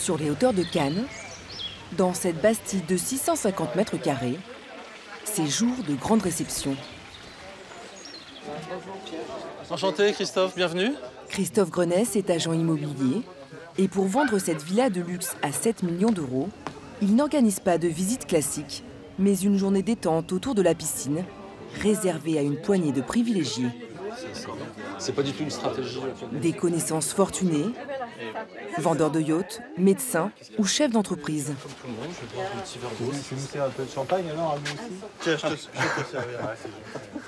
Sur les hauteurs de Cannes, dans cette bastide de 650 mètres carrés, c'est jour de grande réception. Enchanté Christophe, bienvenue. Christophe Grenès est agent immobilier et pour vendre cette villa de luxe à 7 millions d'euros, il n'organise pas de visite classique, mais une journée détente autour de la piscine, réservée à une poignée de privilégiés. C'est pas du tout une stratégie. Des connaissances fortunées, vendeurs de yachts, médecins ou chefs d'entreprise. Tout le monde, je vais boire un petit verre d'eau. Tu nous sers un peu de champagne alors à nous aussi? Tiens, je te servirai.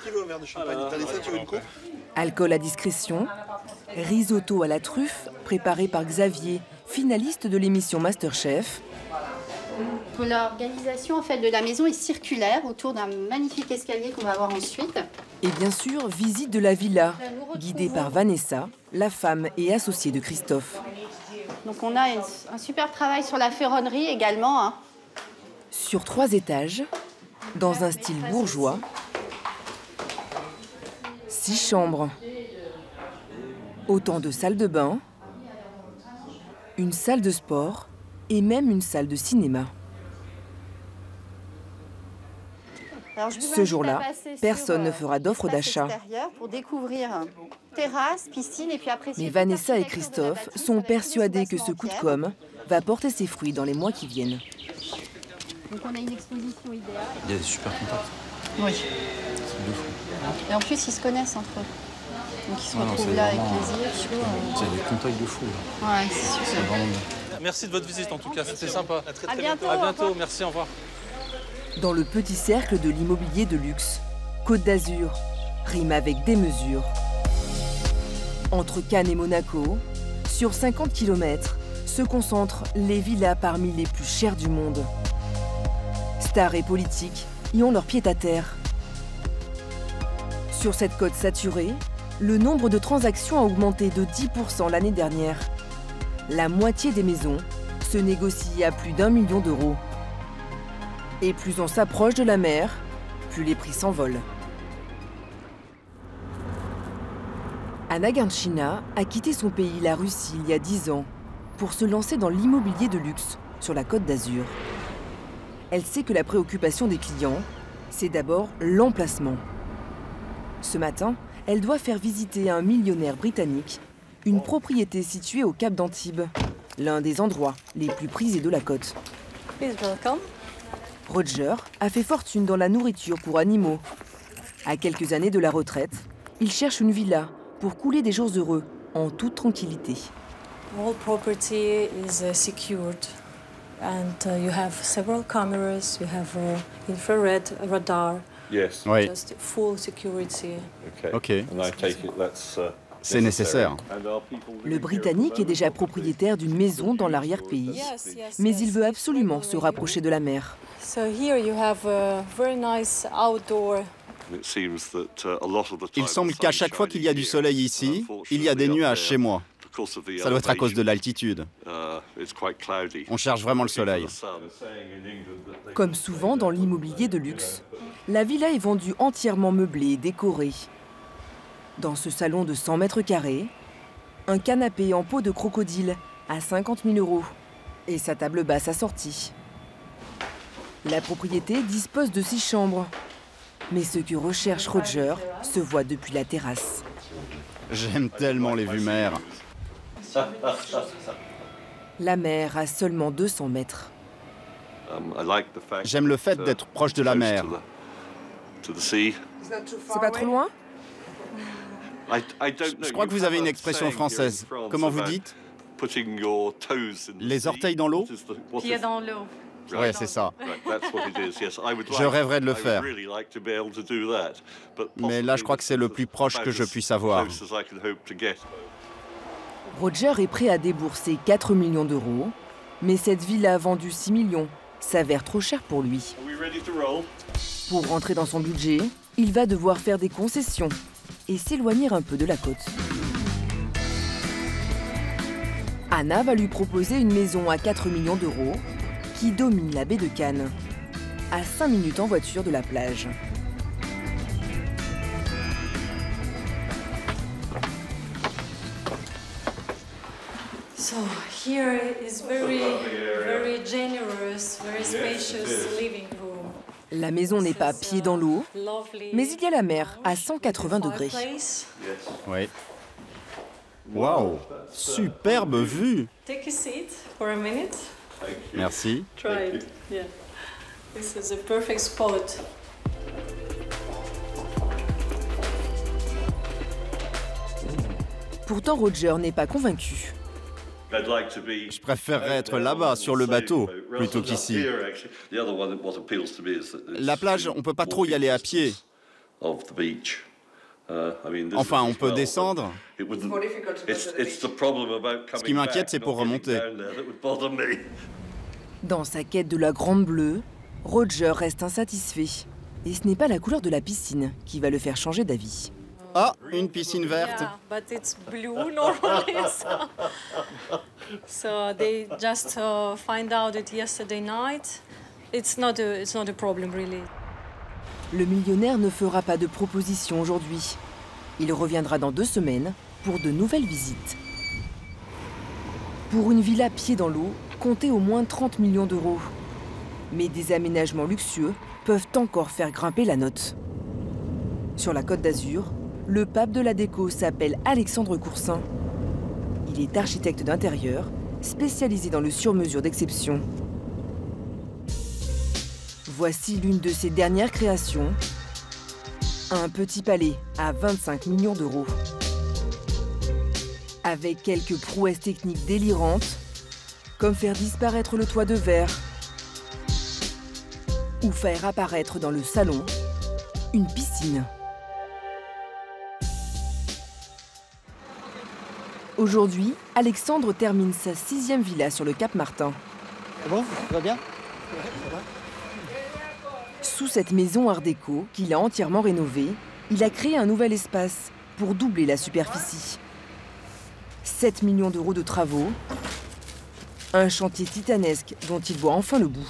Qui veut un verre de champagne? T'as laissé, tu veux une coupe? Alcool à discrétion, risotto à la truffe, préparé par Xavier, finaliste de l'émission Masterchef. L'organisation en fait, de la maison est circulaire autour d'un magnifique escalier qu'on va voir ensuite. Et bien sûr, visite de la villa, guidée par Vanessa, la femme et associée de Christophe. Donc on a un super travail sur la ferronnerie également. Hein. Sur 3 étages, dans un style bourgeois, 6 chambres, autant de salles de bain, une salle de sport et même une salle de cinéma. Ce jour-là, personne ne fera d'offre d'achat. Pour découvrir terrasse, piscine et puis après. Mais Vanessa et Christophe sont persuadés que ce coup de com' va porter ses fruits dans les mois qui viennent. Donc on a une exposition idéale. Il y a des super contacts. Oui. C'est de fou. Et en plus ils se connaissent entre eux. Donc ils se retrouvent là avec plaisir. Il y a des contacts de fou. Là. Ouais, c'est super. C'est vraiment bien. Merci de votre visite en tout cas, c'était sympa. À bientôt. À bientôt, merci, au revoir. Dans le petit cercle de l'immobilier de luxe, Côte d'Azur rime avec démesure. Entre Cannes et Monaco, sur 50 km, se concentrent les villas parmi les plus chères du monde. Stars et politiques y ont leur pied-à-terre. Sur cette côte saturée, le nombre de transactions a augmenté de 10% l'année dernière. La moitié des maisons se négocient à plus d'1 million d'euros. Et plus on s'approche de la mer, plus les prix s'envolent. Anna Ganchina a quitté son pays, la Russie, il y a 10 ans, pour se lancer dans l'immobilier de luxe sur la Côte d'Azur. Elle sait que la préoccupation des clients, c'est d'abord l'emplacement. Ce matin, elle doit faire visiter à un millionnaire britannique une propriété située au Cap d'Antibes, l'un des endroits les plus prisés de la côte. Please welcome. Roger a fait fortune dans la nourriture pour animaux. À quelques années de la retraite, il cherche une villa pour couler des jours heureux, en toute tranquillité. All property is secured, and you have several cameras. You have infrared radar. Yes. Oui, Just full security. ok. And I take it that's C'est nécessaire. Le Britannique est déjà propriétaire d'une maison dans l'arrière-pays, Yes, yes, mais yes. il veut absolument se rapprocher de la mer. So here you have a very nice outdoor. Il semble qu'à chaque fois qu'il y a du soleil ici, il y a des nuages chez moi. Ça doit être à cause de l'altitude. On cherche vraiment le soleil. Comme souvent dans l'immobilier de luxe, la villa est vendue entièrement meublée et décorée. Dans ce salon de 100 mètres carrés, un canapé en peau de crocodile à 50 000 euros et sa table basse assortie. La propriété dispose de 6 chambres. Mais ce que recherche Roger se voit depuis la terrasse. J'aime tellement les vues mer. La mer à seulement 200 mètres. J'aime le fait d'être proche de la mer. C'est pas trop loin? Je crois que vous avez une expression française. Comment vous dites? Les orteils dans l'eau? Pieds dans l'eau. Ouais, c'est ça. Je rêverais de le faire. Mais là, je crois que c'est le plus proche que je puisse avoir. Roger est prêt à débourser 4 millions d'euros, mais cette villa vendue 6 millions s'avère trop chère pour lui. Pour rentrer dans son budget, il va devoir faire des concessions et s'éloigner un peu de la côte. Anna va lui proposer une maison à 4 millions d'euros qui domine la baie de Cannes, à 5 minutes en voiture de la plage. So here is very generous, very spacious living room. La maison n'est pas pied dans l'eau, mais il y a la mer à 180 degrés. Oui. Waouh, superbe vue. Take a seat for a minute. Merci. Try it. Yeah. This is a perfect spot. Pourtant, Roger n'est pas convaincu. Je préférerais être là-bas, sur le bateau, plutôt qu'ici. La plage, on ne peut pas trop y aller à pied. Enfin, on peut descendre. Ce qui m'inquiète, c'est pour remonter. Dans sa quête de la Grande Bleue, Roger reste insatisfait. Et ce n'est pas la couleur de la piscine qui va le faire changer d'avis. Ah, une piscine verte. Yeah, but it's blue normally. So they just find out it yesterday night. It's not a problem really. Le millionnaire ne fera pas de proposition aujourd'hui. Il reviendra dans 2 semaines pour de nouvelles visites. Pour une villa pied dans l'eau, comptez au moins 30 millions d'euros. Mais des aménagements luxueux peuvent encore faire grimper la note. Sur la Côte d'Azur, le pape de la déco s'appelle Alexandre Coursin. Il est architecte d'intérieur, spécialisé dans le sur-mesure d'exception. Voici l'une de ses dernières créations. Un petit palais à 25 millions d'euros. Avec quelques prouesses techniques délirantes, comme faire disparaître le toit de verre ou faire apparaître dans le salon une piscine. Aujourd'hui, Alexandre termine sa 6e villa sur le Cap Martin. C'est bon? Ça va bien? Sous cette maison art déco qu'il a entièrement rénovée, il a créé un nouvel espace pour doubler la superficie. 7 millions d'euros de travaux, un chantier titanesque dont il voit enfin le bout.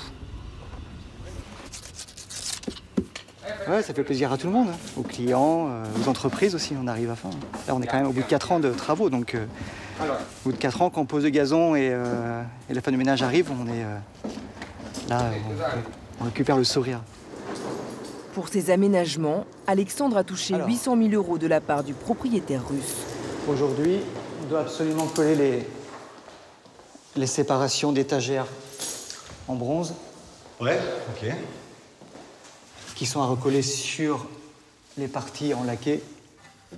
Ouais, ça fait plaisir à tout le monde, hein. Aux clients, aux entreprises aussi, on arrive à fin. Là, on est quand même au bout de 4 ans de travaux, donc au bout de 4 ans, quand on pose le gazon et la fin du ménage arrive, on est là, on récupère le sourire. Pour ces aménagements, Alexandre a touché 800 000 euros de la part du propriétaire russe. Aujourd'hui, on doit absolument coller les séparations d'étagères en bronze. Ouais, ok. Qui sont à recoller sur les parties en laqué.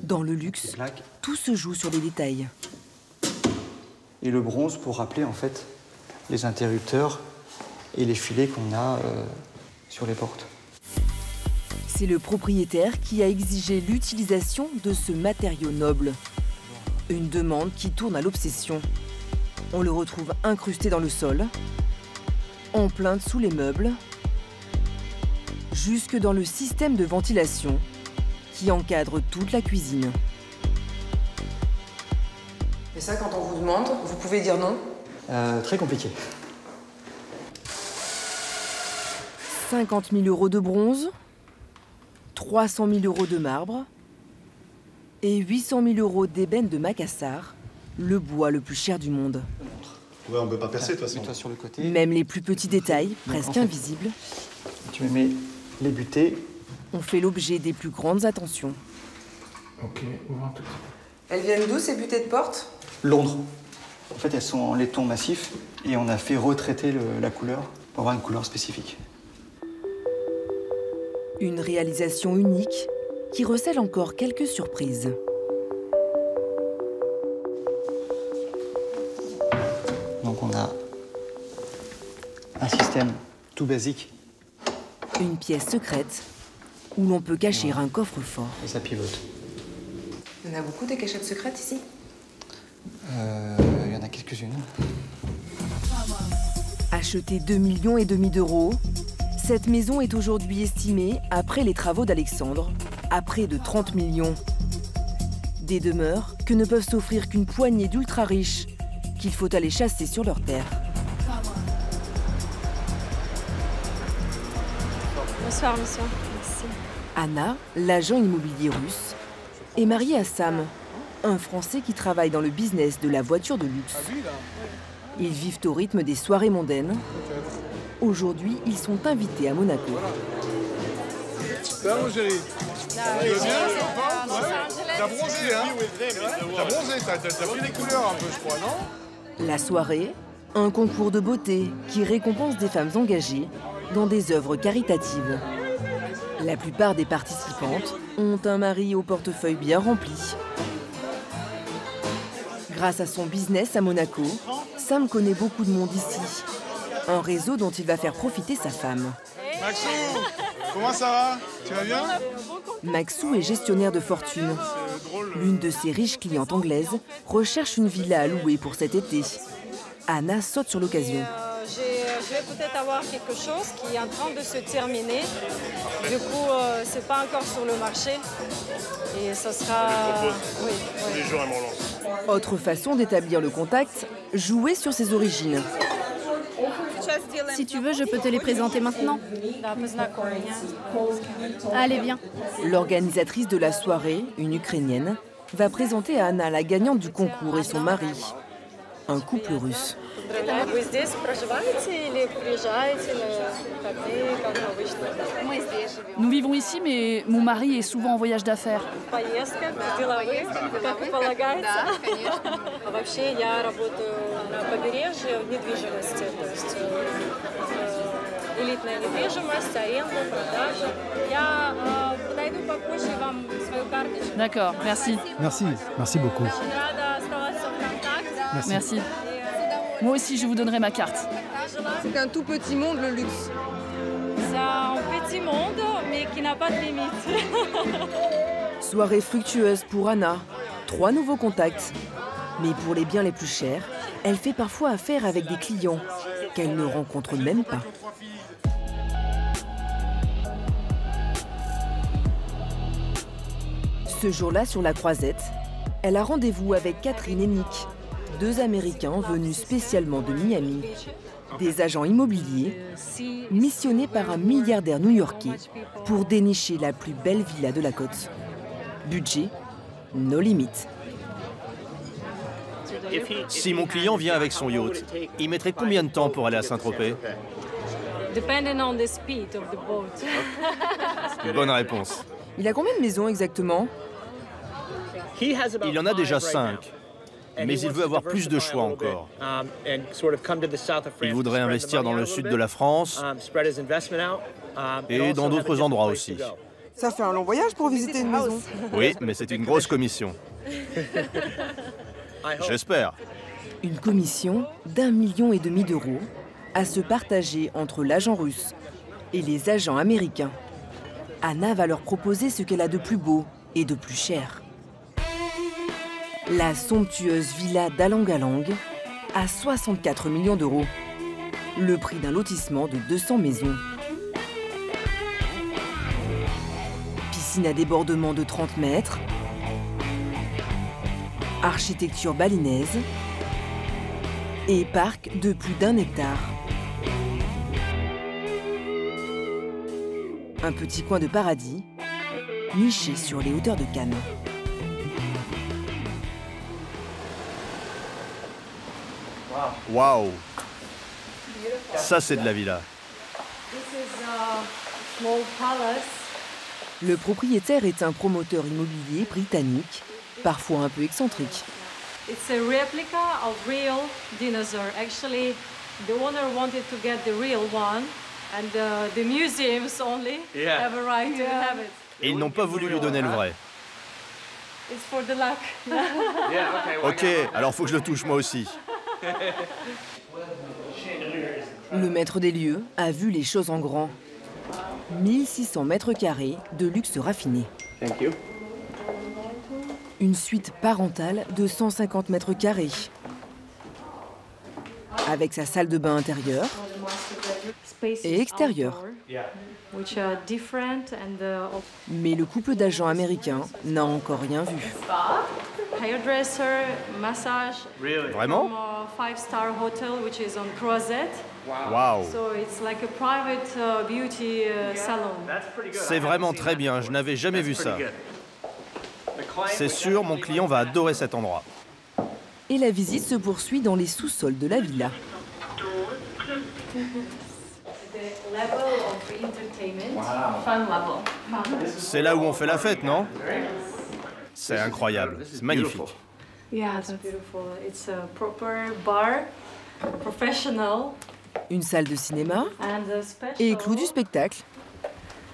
Dans le luxe, tout se joue sur les détails. Et le bronze pour rappeler en fait les interrupteurs et les filets qu'on a sur les portes. C'est le propriétaire qui a exigé l'utilisation de ce matériau noble. Une demande qui tourne à l'obsession. On le retrouve incrusté dans le sol, en plainte sous les meubles, jusque dans le système de ventilation qui encadre toute la cuisine. Et ça, quand on vous demande, vous pouvez dire non? Très compliqué. 50 000 euros de bronze, 300 000 euros de marbre et 800 000 euros d'ébène de Macassar, le bois le plus cher du monde. Ouais, on ne peut pas percer de toute façon. Mets-toi sur le côté. Même les plus petits détails, presque invisibles, tu me mets les butées. ont fait l'objet des plus grandes attentions. Ok, ouvre un tout petit peu. Elles viennent d'où ces butées de porte? Londres. En fait, elles sont en laiton massif et on a fait retraiter la couleur pour avoir une couleur spécifique. Une réalisation unique qui recèle encore quelques surprises. Donc on a un système tout basique. Une pièce secrète où l'on peut cacher un coffre-fort. Et ça pivote. Il y en a beaucoup des cachettes secrètes ici? Il y en a quelques-unes. Achetée 2,5 millions d'euros, cette maison est aujourd'hui estimée, après les travaux d'Alexandre, à près de 30 millions. Des demeures que ne peuvent s'offrir qu'une poignée d'ultra-riches qu'il faut aller chasser sur leur terre. Bonsoir, monsieur. Merci. Anna, l'agent immobilier russe, est mariée à Sam, un Français qui travaille dans le business de la voiture de luxe. Ils vivent au rythme des soirées mondaines. Aujourd'hui, ils sont invités à Monaco. Ça va, mon chéri? Tu vas bien? T'as bronzé, hein? T'as bronzé, t'as pris des couleurs un peu, je crois, non? La soirée, un concours de beauté qui récompense des femmes engagées dans des œuvres caritatives. La plupart des participantes ont un mari au portefeuille bien rempli. Grâce à son business à Monaco, Sam connaît beaucoup de monde ici. Un réseau dont il va faire profiter sa femme. Maxou, comment ça va? Tu vas bien? Maxou est gestionnaire de fortune. L'une de ses riches clientes anglaises recherche une villa à louer pour cet été. Anna saute sur l'occasion. Je vais peut-être avoir quelque chose qui est en train de se terminer. Du coup, c'est pas encore sur le marché. Et ça sera... Oui, oui. Les jours, elle me relance. Autre façon d'établir le contact, jouer sur ses origines. Si tu veux, je peux te les présenter maintenant. Allez, viens. L'organisatrice de la soirée, une Ukrainienne, va présenter à Anna la gagnante du concours et son mari, un couple russe. Nous vivons ici, mais mon mari est souvent en voyage d'affaires. D'accord, merci. Merci beaucoup. Merci. Moi aussi, je vous donnerai ma carte. C'est un tout petit monde, le luxe. C'est un petit monde, mais qui n'a pas de limite. Soirée fructueuse pour Anna. 3 nouveaux contacts. Mais pour les biens les plus chers, elle fait parfois affaire avec des clients qu'elle ne rencontre même pas. Ce jour-là, sur la Croisette, elle a rendez-vous avec Catherine et Nick, 2 Américains venus spécialement de Miami, des agents immobiliers missionnés par un milliardaire new-yorkais pour dénicher la plus belle villa de la côte. Budget, no limites. Si mon client vient avec son yacht, il mettrait combien de temps pour aller à Saint-Tropez? Bonne réponse. Il a combien de maisons exactement? Il en a déjà 5. Mais il veut avoir plus de choix encore. Il voudrait investir dans le sud de la France et dans d'autres endroits aussi. Ça fait un long voyage pour visiter une maison. Oui, mais c'est une grosse commission. J'espère. Une commission d'1,5 million d'euros à se partager entre l'agent russe et les agents américains. Anna va leur proposer ce qu'elle a de plus beau et de plus cher. La somptueuse villa d'Alang-Alang à 64 millions d'euros. Le prix d'un lotissement de 200 maisons. Piscine à débordement de 30 mètres. Architecture balinaise. Et parc de plus d'1 hectare. Un petit coin de paradis, niché sur les hauteurs de Cannes. Waouh! Ça, c'est de la villa. Le propriétaire est un promoteur immobilier britannique, parfois un peu excentrique. It's a replica of real dinosaur. Actually, the owner wanted to get the real one, and the museums only have a right to have it. Ils n'ont pas voulu lui donner le vrai. It's for the luck. Ok, alors faut que je le touche moi aussi. Le maître des lieux a vu les choses en grand. 1600 mètres carrés de luxe raffiné. Thank you. Une suite parentale de 150 mètres carrés. Avec sa salle de bain intérieure et extérieure. Mais le couple d'agents américains n'a encore rien vu. Vraiment? Wow. C'est vraiment très bien, je n'avais jamais vu ça. C'est sûr, mon client va adorer cet endroit. Et la visite se poursuit dans les sous-sols de la villa. C'est là où on fait la fête, non? C'est incroyable, c'est magnifique. Une salle de cinéma et clou du spectacle.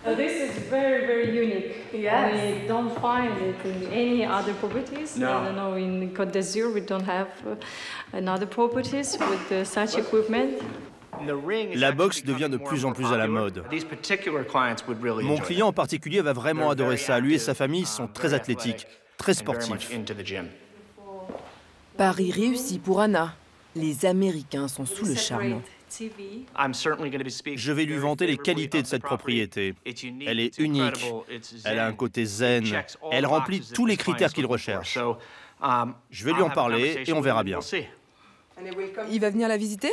This is very, very unique. Yes. We don't find it in any other properties. No. I don't know, in Côte d'Azur we don't have another properties with such equipment. La boxe devient de plus en plus à la mode. Mon client en particulier va vraiment adorer ça. Lui et sa famille sont très athlétiques, très sportifs. Pari réussi pour Anna. Les Américains sont sous le charme. Je vais lui vanter les qualités de cette propriété. Elle est unique, elle a un côté zen, elle remplit tous les critères qu'il recherche. Je vais lui en parler et on verra bien. Il va venir la visiter?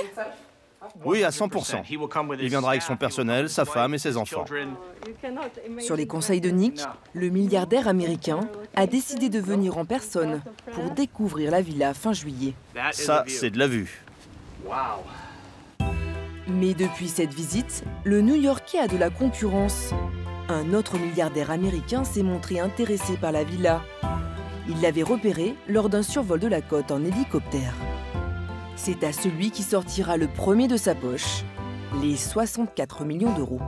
Oui, à 100%. Il viendra avec son personnel, sa femme et ses enfants. Sur les conseils de Nick, le milliardaire américain a décidé de venir en personne pour découvrir la villa fin juillet. Ça, c'est de la vue. Mais depuis cette visite, le New-Yorkais a de la concurrence. Un autre milliardaire américain s'est montré intéressé par la villa. Il l'avait repérée lors d'un survol de la côte en hélicoptère. C'est à celui qui sortira le premier de sa poche les 64 millions d'euros.